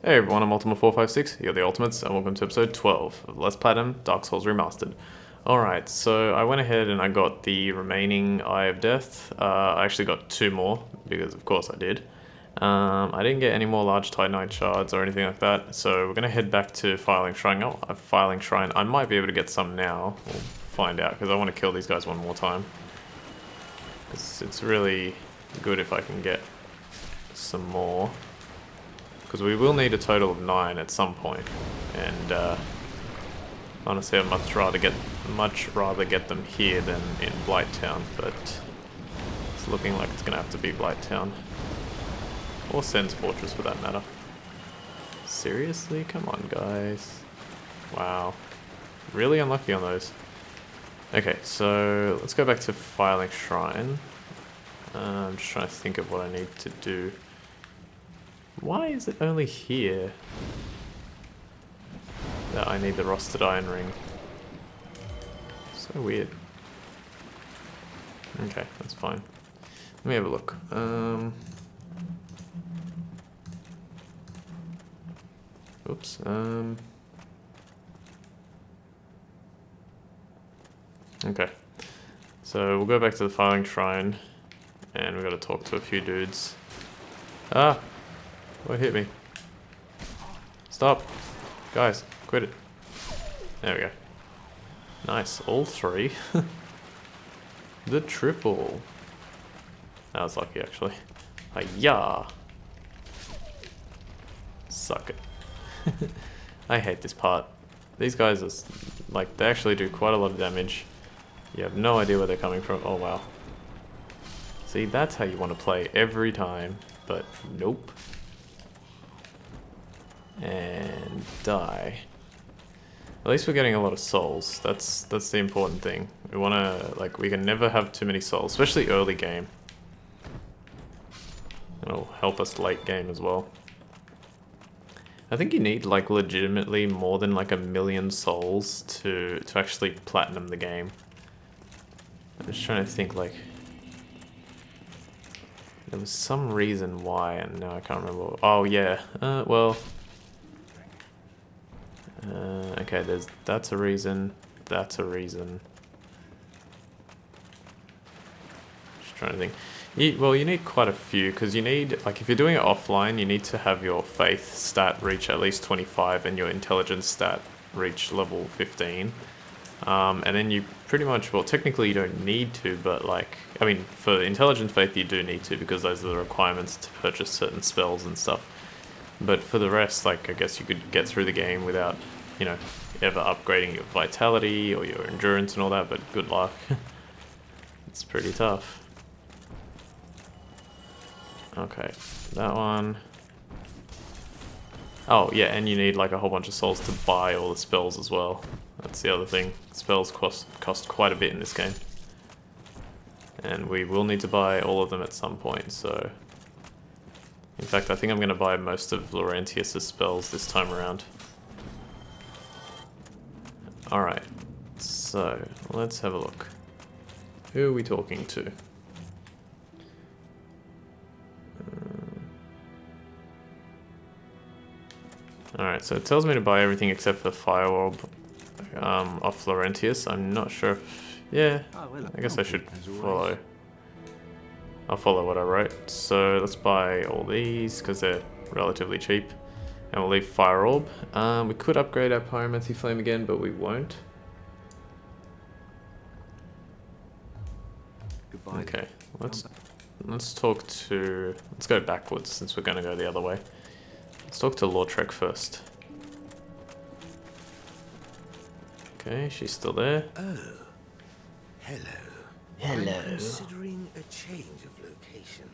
Hey everyone, I'm Ultima456, you're the Ultimates, and welcome to episode 12 of Let's Platinum Dark Souls Remastered. Alright, so I went ahead and I got the remaining Eye of Death. I actually got 2 more, because of course I did. I didn't get any more Large Titanite Shards or anything like that, so we're going to head back to Filing Shrine. Oh, a Filing Shrine. I might be able to get some now. We'll find out, because I want to kill these guys one more time. It's really good if I can get some more. Because we will need a total of 9 at some point, and honestly, I'd much rather get them here than in Blighttown. But it's looking like it's gonna have to be Blighttown, or Sen's Fortress for that matter. Seriously, come on, guys! Wow, really unlucky on those. Okay, so let's go back to Filing Shrine. I'm just trying to think of what I need to do. Why is it only here that I need the Rusted Iron Ring? So weird. Okay, that's fine. Let me have a look. Oops. Okay. So we'll go back to the Filing Shrine, and we've got to talk to a few dudes. Ah! What hit me? Stop! Guys, quit it. There we go. Nice, all 3. The triple. That was lucky, actually. Hi-ya! Suck it. I hate this part. These guys are, like, they actually do quite a lot of damage. You have no idea where they're coming from. Oh, wow. See, that's how you want to play every time, but nope. And die. At least we're getting a lot of souls. That's the important thing. We wanna, like, we can never have too many souls, especially early game. It'll help us late game as well. I think you need, like, legitimately more than like 1,000,000 souls to actually platinum the game. I'm just trying to think, like, there was some reason why, and now I can't remember. Oh yeah, well. Okay, that's a reason, that's a reason. Just trying to think. Well, you need quite a few, because you need, like, if you're doing it offline, you need to have your faith stat reach at least 25 and your intelligence stat reach level 15. And then you pretty much, well, technically you don't need to, but, like, I mean, for intelligence faith you do need to, because those are the requirements to purchase certain spells and stuff. But for the rest, like, I guess you could get through the game without, you know, ever upgrading your vitality or your endurance and all that, but good luck. It's pretty tough. Okay, that one. Oh, yeah, and you need, like, a whole bunch of souls to buy all the spells as well. That's the other thing. Spells cost quite a bit in this game. And we will need to buy all of them at some point, so... In fact, I think I'm going to buy most of Laurentius' spells this time around. Alright, so let's have a look. Who are we talking to? Alright, so it tells me to buy everything except for Fire Orb off Laurentius. I'm not sure if... Yeah, I guess I should follow. I'll follow what I wrote. So let's buy all these because they're relatively cheap. And we'll leave Fire Orb. We could upgrade our Pyromancy Flame again, but we won't. Goodbye. Okay, let's talk to... Let's go backwards since we're going to go the other way. Let's talk to Lautrec first. Okay, she's still there. Oh, hello. Hello. I'm considering a change of location.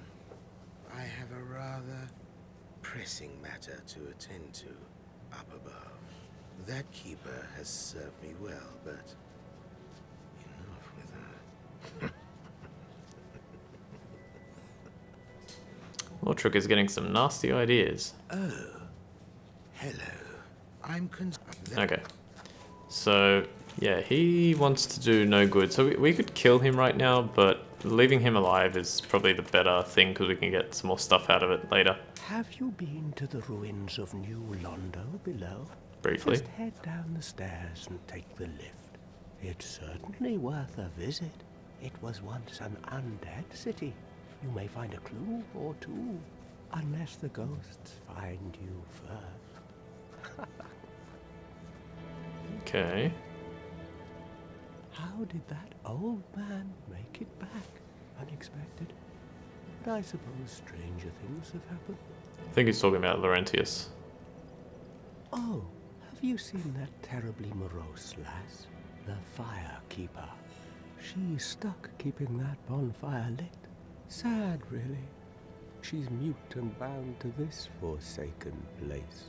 I have a rather pressing matter to attend to up above. That keeper has served me well, but enough with her. Lautrec is getting some nasty ideas. Oh, hello. I'm Okay. So, yeah, he wants to do no good. So we could kill him right now, but leaving him alive is probably the better thing because we can get some more stuff out of it later. Have you been to the ruins of New Londo below? Briefly. Just head down the stairs and take the lift. It's certainly worth a visit. It was once an undead city. You may find a clue or two, unless the ghosts find you first. Okay. How did that old man make it back? Unexpected. But I suppose stranger things have happened. I think he's talking about Laurentius. Oh, have you seen that terribly morose lass? The Firekeeper. She's stuck keeping that bonfire lit. Sad, really. She's mute and bound to this forsaken place.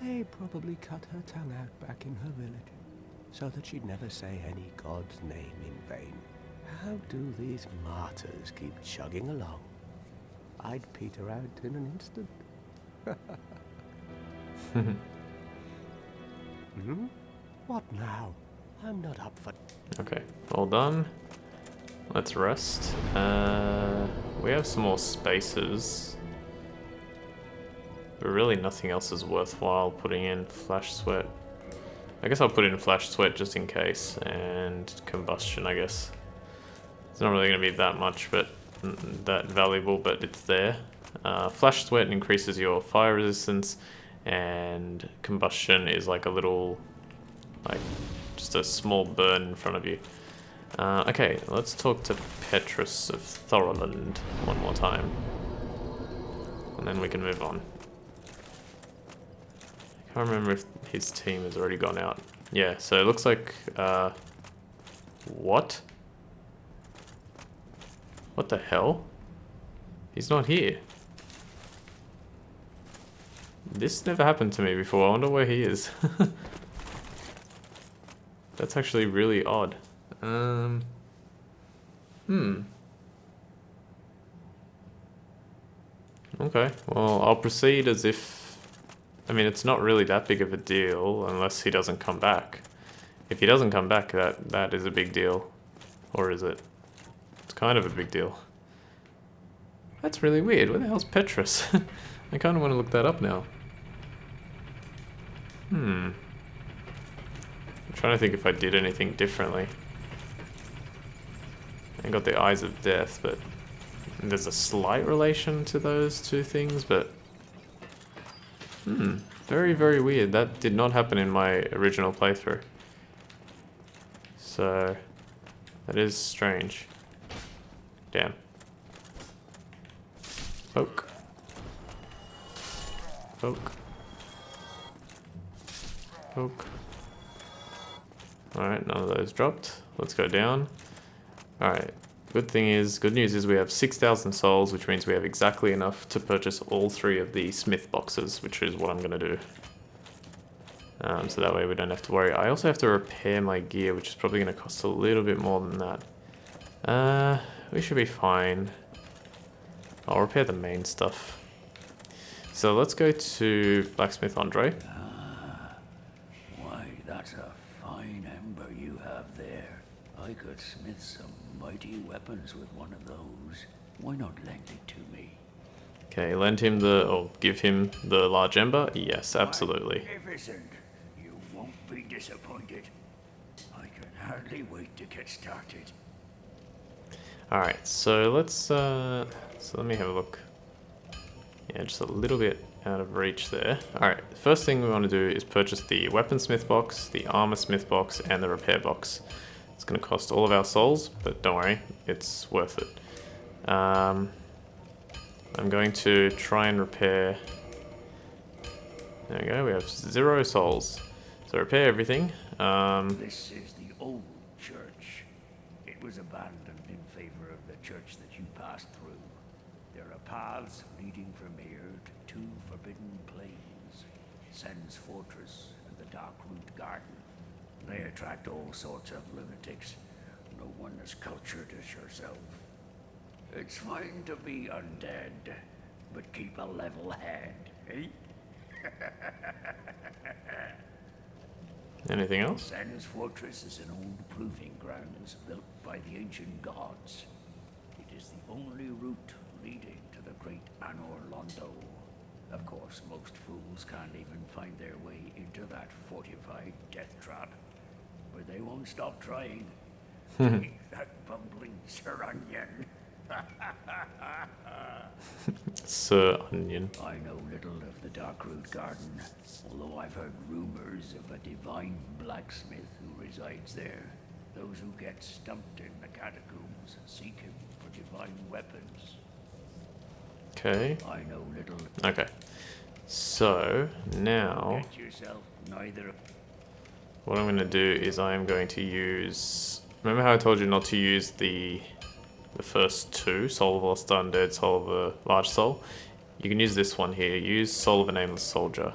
They probably cut her tongue out back in her village, so that she'd never say any god's name in vain. How do these martyrs keep chugging along? I'd peter out in an instant. What now? I'm not up for... Okay, all done. Let's rest. We have some more spaces. But really nothing else is worthwhile putting in. Flash Sweat. I guess I'll put in Flash Sweat just in case. And Combustion, I guess. It's not really going to be that much, but that valuable, but it's there. Flash Sweat increases your fire resistance, and Combustion is like a little, like, just a small burn in front of you. Okay, let's talk to Petrus of Thoroland one more time. And then we can move on. I can't remember if his team has already gone out. Yeah, so it looks like, what? What the hell? He's not here. This never happened to me before. I wonder where he is. That's actually really odd. Okay, well, I'll proceed as if... I mean, it's not really that big of a deal unless he doesn't come back. If he doesn't come back, that is a big deal. Or is it? It's kind of a big deal. That's really weird. Where the hell's Petrus? I kind of want to look that up now. I'm trying to think if I did anything differently. I got the Eyes of Death, but there's a slight relation to those two things, but... very, very weird. That did not happen in my original playthrough. So, that is strange. Damn. Poke. Poke. Poke. Alright, none of those dropped. Let's go down. Alright, good news is we have 6,000 souls, which means we have exactly enough to purchase all 3 of the smith boxes, which is what I'm going to do. So that way we don't have to worry. I also have to repair my gear, which is probably going to cost a little bit more than that. We should be fine. I'll repair the main stuff. So let's go to Blacksmith Andre. Why, that's a fine ember you have there. I could smith some mighty weapons with one of those. Why not lend it to me? Okay, give him the large ember? Yes, absolutely. Magnificent. You won't be disappointed. I can hardly wait to get started. Alright, so let's, let me have a look. Yeah, just a little bit out of reach there. Alright, the first thing we want to do is purchase the weaponsmith box, the armorsmith box, and the repair box. It's going to cost all of our souls, but don't worry, it's worth it. I'm going to try and repair... There we go, we have 0 souls. So repair everything. This is the old church. It was abandoned in favor of the church that you passed through. There are paths leading from here to 2 forbidden plains, Sen's Fortress and the Darkroot Garden. They attract all sorts of lunatics, no one as cultured as yourself. It's fine to be undead, but keep a level head, eh? Anything else? Sen's Fortress is an old proving grounds built by the ancient gods. is the only route leading to the great Anor Londo. Of course, most fools can't even find their way into that fortified death trap. But they won't stop trying. Take that bumbling Sir Onion. Sir Onion. I know little of the Darkroot Garden, although I've heard rumors of a divine blacksmith who resides there. Those who get stumped in the catacombs seek him for divine weapons. Okay. I know little. Okay. So now Get yourself neither. what I'm going to do is I am going to use... Remember how I told you not to use the first two, Soul of the Lost Undead, Soul of the Large Soul? You can use this one here. Use Soul of a Nameless Soldier.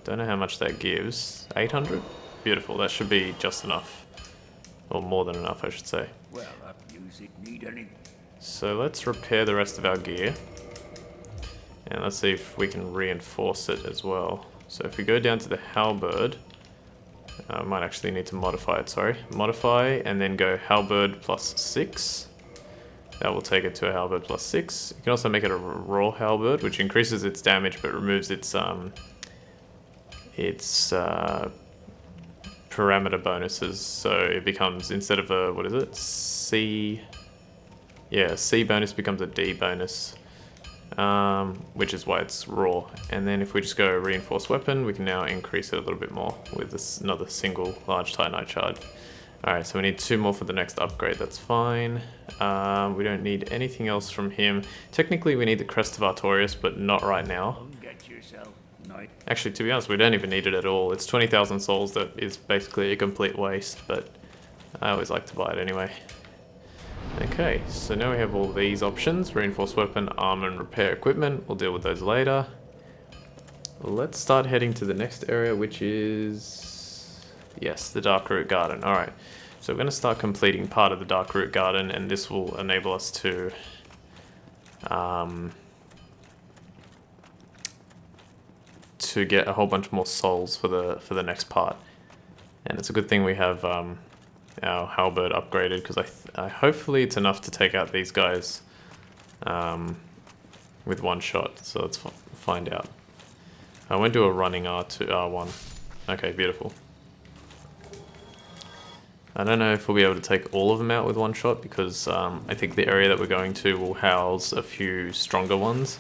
Don't know how much that gives. 800? Beautiful. That should be just enough. Or more than enough, I should say. Well, that music need any. So let's repair the rest of our gear. And let's see if we can reinforce it as well. So if we go down to the Halberd, I might actually need to modify it, sorry. Modify, and then go Halberd plus 6. That will take it to a Halberd plus 6. You can also make it a raw Halberd, which increases its damage but removes its parameter bonuses. So it becomes, instead of a, what is it? C... Yeah, C bonus becomes a D bonus. Which is why it's raw. And then if we just go reinforced weapon, we can now increase it a little bit more with this another single large Titanite shard. Alright, so we need 2 more for the next upgrade, that's fine. We don't need anything else from him. Technically we need the Crest of Artorias, but not right now. Get yourself night. Actually, to be honest, we don't even need it at all. It's 20,000 souls that is basically a complete waste, but I always like to buy it anyway. Okay, so now we have all these options: reinforced weapon, armor, and repair equipment. We'll deal with those later. Let's start heading to the next area, which is... yes, the Darkroot Garden. Alright, so we're going to start completing part of the Darkroot Garden, and this will enable us to... to get a whole bunch more souls for the next part. And it's a good thing we have... our Halberd upgraded, because I hopefully it's enough to take out these guys with one shot. So let's find out. I won't do a running R2, R1. Okay, beautiful. I don't know if we'll be able to take all of them out with one shot, because I think the area that we're going to will house a few stronger ones,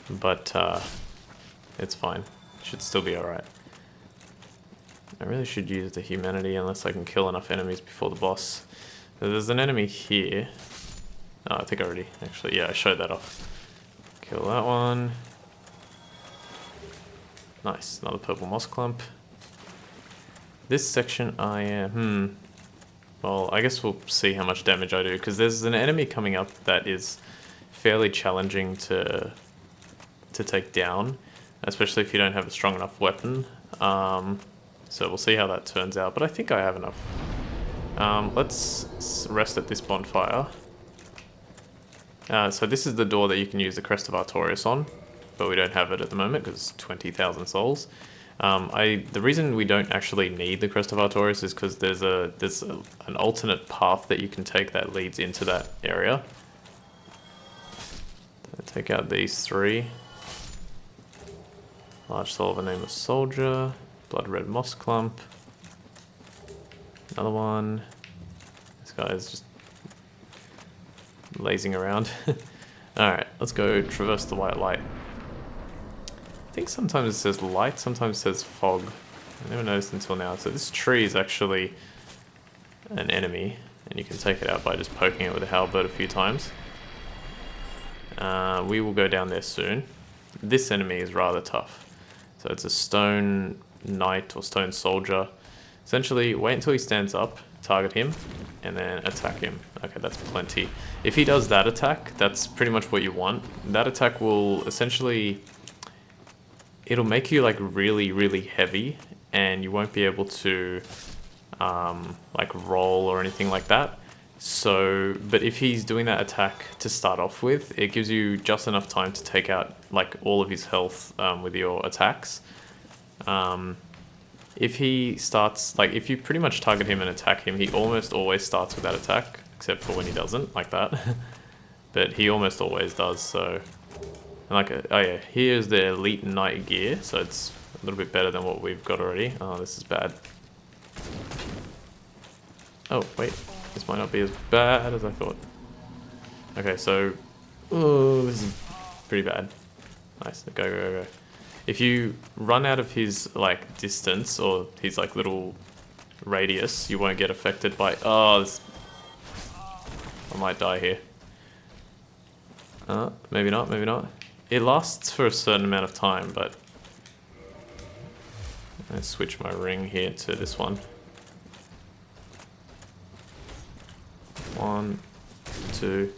but it's fine. Should still be alright. I really should use the humanity unless I can kill enough enemies before the boss. So there's an enemy here. Oh, I think I already, actually, yeah, I showed that off. Kill that one. Nice, another purple moss clump. This section I am, well, I guess we'll see how much damage I do, because there's an enemy coming up that is fairly challenging to take down, especially if you don't have a strong enough weapon. So we'll see how that turns out, but I think I have enough. Let's rest at this bonfire. So this is the door that you can use the Crest of Artorias on, but we don't have it at the moment because 20,000 souls. The reason we don't actually need the Crest of Artorias is because there's an alternate path that you can take that leads into that area. Take out these 3. Large Soul of a Nameless Soldier. Blood Red Moss Clump. Another one. This guy is just lazing around. Alright, let's go traverse the white light. I think sometimes it says light, sometimes it says fog. I never noticed until now. So this tree is actually an enemy, and you can take it out by just poking it with a halberd a few times. We will go down there soon. This enemy is rather tough. So it's a stone knight or stone soldier. Essentially, wait until he stands up, target him, and then attack him. Okay, that's plenty. If he does that attack, that's pretty much what you want. That attack will essentially... it'll make you like really, really heavy, and you won't be able to like roll or anything like that. So, but if he's doing that attack to start off with, it gives you just enough time to take out like all of his health with your attacks. If he starts, like if you pretty much target him and attack him, he almost always starts with that attack, except for when he doesn't, like that. but he almost always does, so... And like, oh yeah, here's the Elite Knight gear, so it's a little bit better than what we've got already. Oh, this is bad. Oh, wait, this might not be as bad as I thought. Okay, so... Oh, this is pretty bad. Nice, go, go, go, go. If you run out of his, like, distance, or his, like, little radius, you won't get affected by... Oh, this... I might die here. Maybe not, maybe not. It lasts for a certain amount of time, but... Let's switch my ring here to this one. 1, 2...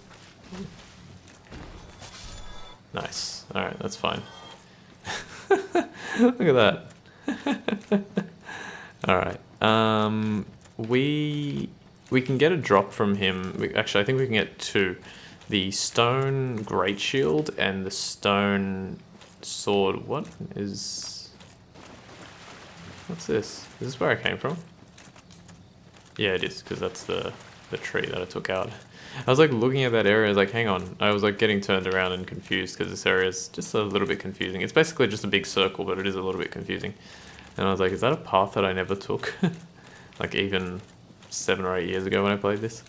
Nice. Alright, that's fine. Look at that. Alright. We can get a drop from him. Actually, I think we can get 2. The stone great shield and the stone sword. What's this? Is this where I came from? Yeah, it is, because that's the tree that I took out. I was like looking at that area, I was like, hang on. I was like getting turned around and confused because this area is just a little bit confusing. It's basically just a big circle, but it is a little bit confusing. And I was like, is that a path that I never took? Like even 7 or 8 years ago when I played this.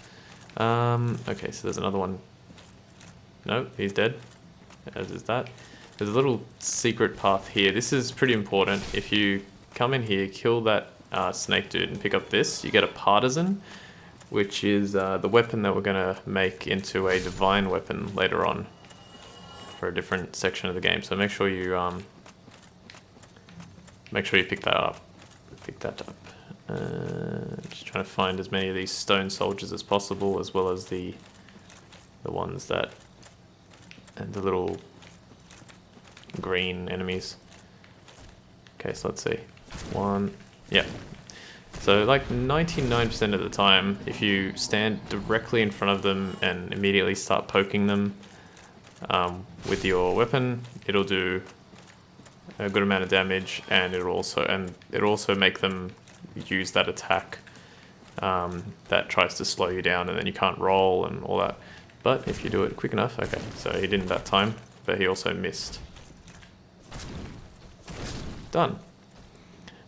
Okay, so there's another one. No, he's dead. As is that. There's a little secret path here. This is pretty important. If you come in here, kill that snake dude and pick up this, you get a partisan, which is the weapon that we're going to make into a divine weapon later on for a different section of the game. So make sure you pick that up. Pick that up. Just trying to find as many of these stone soldiers as possible, as well as the ones that, and the little green enemies. Okay, so let's see. 1, yeah. So like 99% of the time, if you stand directly in front of them and immediately start poking them with your weapon, it'll do a good amount of damage, and it'll also make them use that attack that tries to slow you down, and then you can't roll and all that. But if you do it quick enough, okay, so he didn't that time, but he also missed. Done.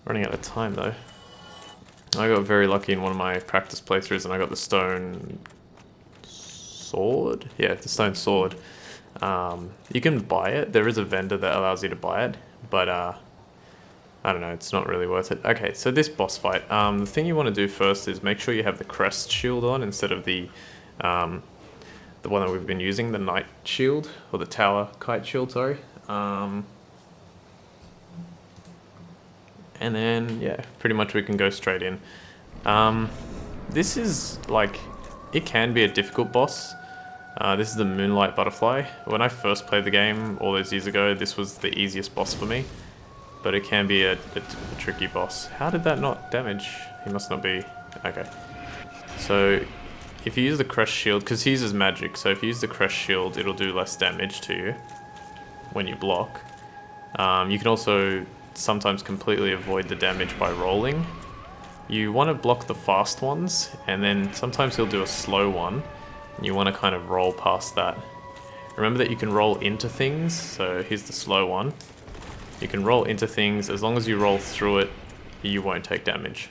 Running out of time though. I got very lucky in one of my practice playthroughs and I got the stone sword? Yeah, the stone sword. You can buy it. There is a vendor that allows you to buy it, but I don't know, it's not really worth it. Okay, so this boss fight. The thing you want to do first is make sure you have the crest shield on instead of the one that we've been using, the knight shield, or the tower kite shield, sorry. And then, yeah, pretty much we can go straight in. This is, like, it can be a difficult boss. This is the Moonlight Butterfly. When I first played the game all those years ago, this was the easiest boss for me. But it can be a tricky boss. How did that not damage? He must not be... Okay. So, if you use the crest shield, because he uses magic, so if you use the crest shield, it'll do less damage to you when you block. You can also sometimes completely avoid the damage by rolling. You want to block the fast ones, and then sometimes he'll do a slow one, and you want to kind of roll past that. Remember that you can roll into things, so here's the slow one. You can roll into things, as long as you roll through it, you won't take damage.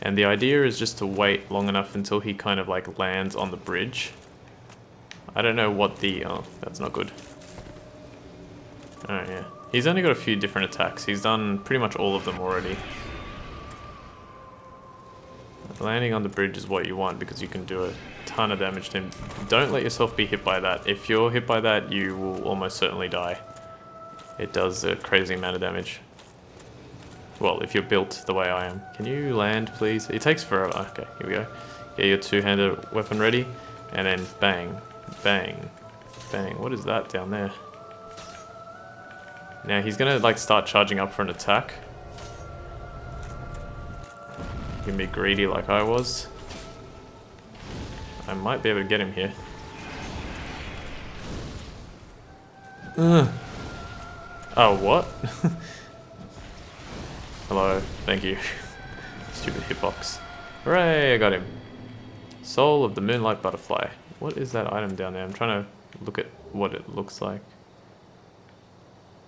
And the idea is just to wait long enough until he kind of like lands on the bridge. I don't know what the... oh, that's not good. Alright, yeah. He's only got a few different attacks. He's done pretty much all of them already. Landing on the bridge is what you want because you can do a ton of damage to him. Don't let yourself be hit by that. If you're hit by that, you will almost certainly die. It does a crazy amount of damage. Well, if you're built the way I am. Can you land, please? It takes forever. Okay, here we go. Get your two-handed weapon ready. And then bang, bang, bang. What is that down there? Now he's gonna like start charging up for an attack. You can be greedy like I was. I might be able to get him here. Oh, what? Hello, thank you. Stupid hitbox. Hooray, I got him. Soul of the Moonlight Butterfly. What is that item down there? I'm trying to look at what it looks like.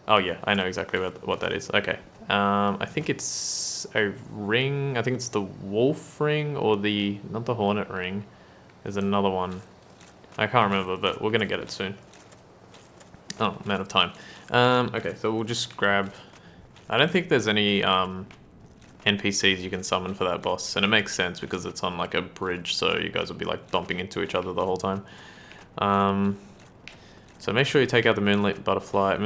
Oh yeah, I know exactly what that is. Okay. I think it's a ring. I think it's the wolf ring or the... not the hornet ring. There's another one. I can't remember, but we're going to get it soon. Oh, I'm out of time. Okay, so we'll just grab... I don't think there's any NPCs you can summon for that boss. And it makes sense because it's on like a bridge, so you guys will be like bumping into each other the whole time. So make sure you take out the Moonlight Butterfly.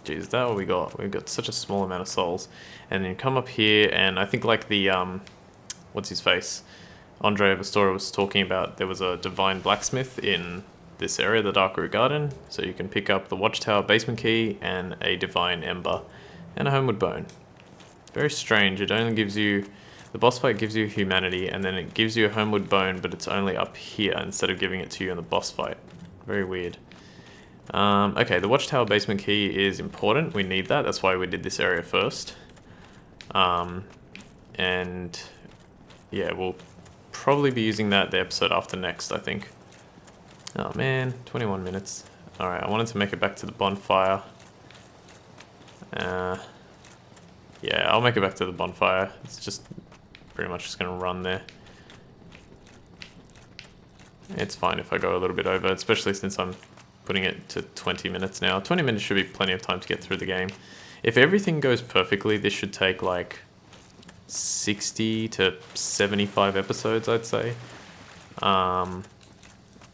Jeez, is that what we got? We've got such a small amount of souls. And then you come up here, and I think like the, what's his face? Andre of Astoria was talking about, there was a divine blacksmith in this area, the Darkroot Garden. So you can pick up the Watchtower basement key and a divine ember and a homeward bone. Very strange. It only gives you, the boss fight gives you humanity, and then it gives you a homeward bone, but it's only up here instead of giving it to you in the boss fight. Very weird. Okay, the Watchtower basement key is important. We need that. That's why we did this area first. And yeah, we'll probably be using that the episode after next, I think. Oh man, 21 minutes. Alright, I wanted to make it back to the bonfire. Yeah, I'll make it back to the bonfire. It's just pretty much just gonna run there. It's fine if I go a little bit over, especially since I'm putting it to 20 minutes now. 20 minutes should be plenty of time to get through the game. If everything goes perfectly, this should take like 60 to 75 episodes, I'd say. But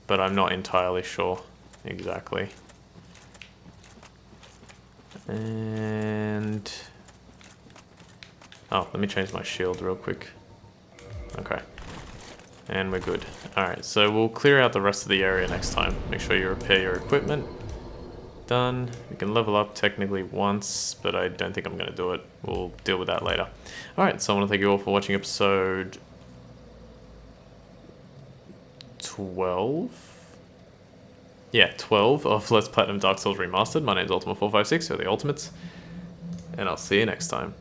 I'm not entirely sure exactly. And... oh, let me change my shield real quick. Okay. And we're good. Alright, so we'll clear out the rest of the area next time. Make sure you repair your equipment. Done. We can level up technically once, but I don't think I'm going to do it. We'll deal with that later. Alright, so I want to thank you all for watching episode 12? Yeah, 12 of Let's Platinum Dark Souls Remastered. My name's Ultima456, or the Ultimates. And I'll see you next time.